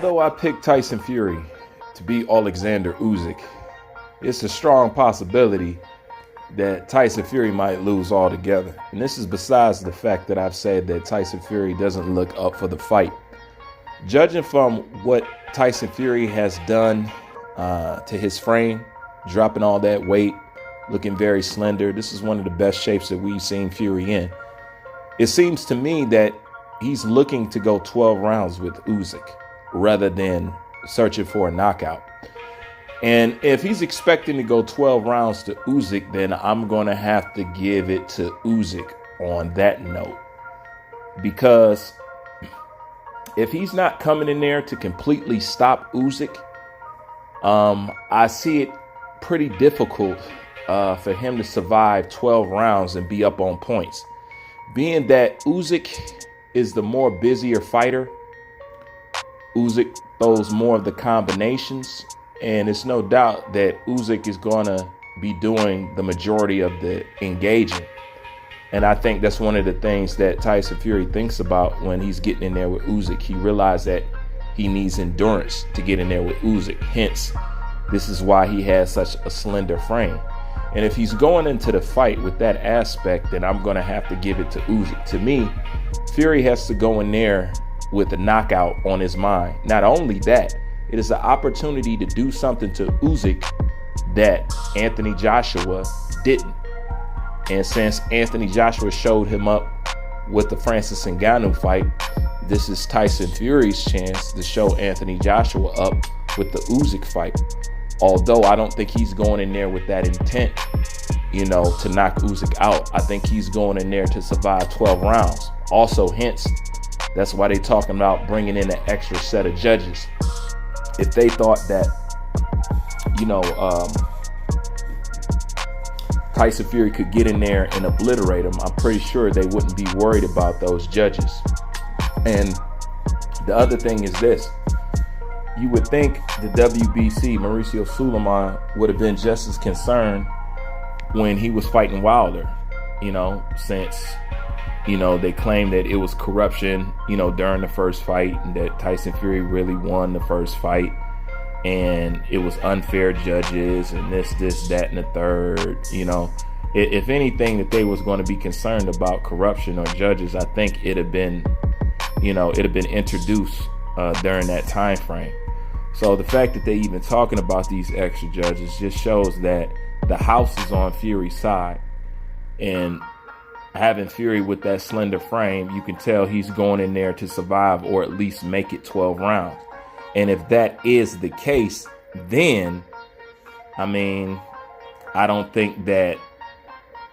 Although I picked Tyson Fury to beat Alexander Usyk, it's a strong possibility that Tyson Fury might lose altogether. And this is besides the fact that I've said that Tyson Fury doesn't look up for the fight. Judging from what Tyson Fury has done to his frame, dropping all that weight, looking very slender, this is one of the best shapes that we've seen Fury in. It seems to me that he's looking to go 12 rounds with Usyk rather than searching for a knockout. And if he's expecting to go 12 rounds to Usyk, then I'm going to have to give it to Usyk on that note. Because if he's not coming in there to completely stop Usyk, I see it pretty difficult for him to survive 12 rounds and be up on points. Being that Usyk is the more busier fighter, Usyk throws more of the combinations, and it's no doubt that Usyk is going to be doing the majority of the engaging. And I think that's one of the things that Tyson Fury thinks about when he's getting in there with Usyk. He realized that he needs endurance to get in there with Usyk. Hence, this is why he has such a slender frame. And if he's going into the fight with that aspect, then I'm going to have to give it to Usyk. To me, Fury has to go in there with a knockout on his mind. Not only that, it is an opportunity to do something to Usyk that Anthony Joshua didn't. And since Anthony Joshua showed him up with the Francis Ngannou fight, this is Tyson Fury's chance to show Anthony Joshua up with the Usyk fight. Although I don't think he's going in there with that intent, to knock Usyk out. I think he's going in there to survive 12 rounds. Also, hence, that's why they're talking about bringing in an extra set of judges. If they thought that, Tyson Fury could get in there and obliterate him, I'm pretty sure they wouldn't be worried about those judges. And the other thing is this. You would think the WBC, Mauricio Sulaiman, would have been just as concerned when he was fighting Wilder, since, they claimed that it was corruption, during the first fight, and that Tyson Fury really won the first fight, and it was unfair judges and this, that, and the third. If anything that they was going to be concerned about corruption or judges, I think it'd have been introduced during that time frame. So the fact that they even talking about these extra judges just shows that the house is on Fury's side. And having Fury with that slender frame, you can tell he's going in there to survive or at least make it 12 rounds. And if that is the case, then, I don't think that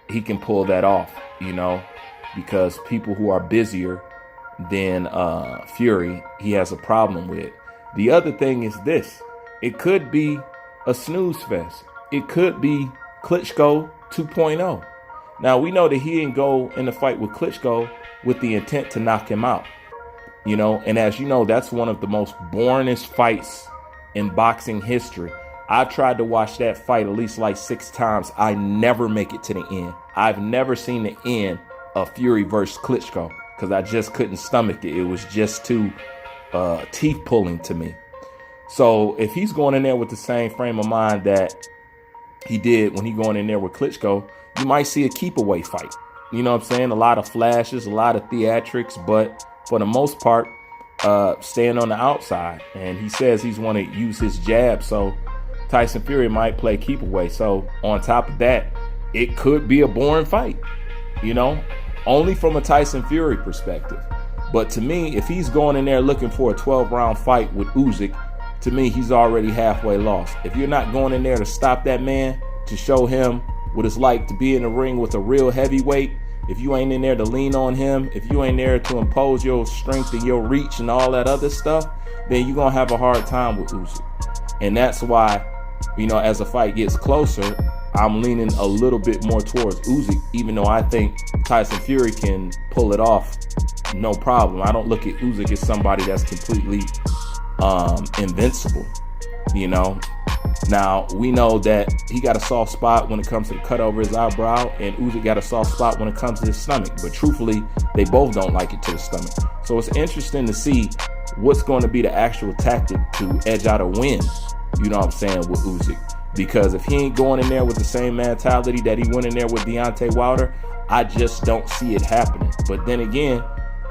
he can pull that off, because people who are busier than Fury, he has a problem with. The other thing is this. It could be a snooze fest. It could be Klitschko 2.0. Now, we know that he didn't go in the fight with Klitschko with the intent to knock him out. And as you know, that's one of the most boringest fights in boxing history. I've tried to watch that fight at least like 6 times. I never make it to the end. I've never seen the end of Fury versus Klitschko because I just couldn't stomach it. It was just too teeth pulling to me. So if he's going in there with the same frame of mind that he did when he going in there with Klitschko, you might see a keep away fight. You know what I'm saying? A lot of flashes, a lot of theatrics, but for the most part, staying on the outside. And he says he's want to use his jab, so Tyson Fury might play keep away. So on top of that, it could be a boring fight, only from a Tyson Fury perspective. But to me, if he's going in there looking for a 12-round fight with Usyk, to me, he's already halfway lost. If you're not going in there to stop that man, to show him what it's like to be in the ring with a real heavyweight, if you ain't in there to lean on him, if you ain't there to impose your strength and your reach and all that other stuff, then you're going to have a hard time with Usyk. And that's why, as the fight gets closer, I'm leaning a little bit more towards Usyk, even though I think Tyson Fury can pull it off no problem. I don't look at Usyk as somebody that's completely invincible, Now, we know that he got a soft spot when it comes to the cut over his eyebrow, and Usyk got a soft spot when it comes to his stomach. But truthfully, they both don't like it to the stomach. So it's interesting to see what's going to be the actual tactic to edge out a win, you know what I'm saying, with Usyk. Because if he ain't going in there with the same mentality that he went in there with Deontay Wilder, I just don't see it happening. But then again,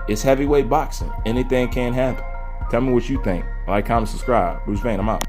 it's heavyweight boxing. Anything can happen. Tell me what you think. Like, comment, subscribe. Bruce Vane, I'm out.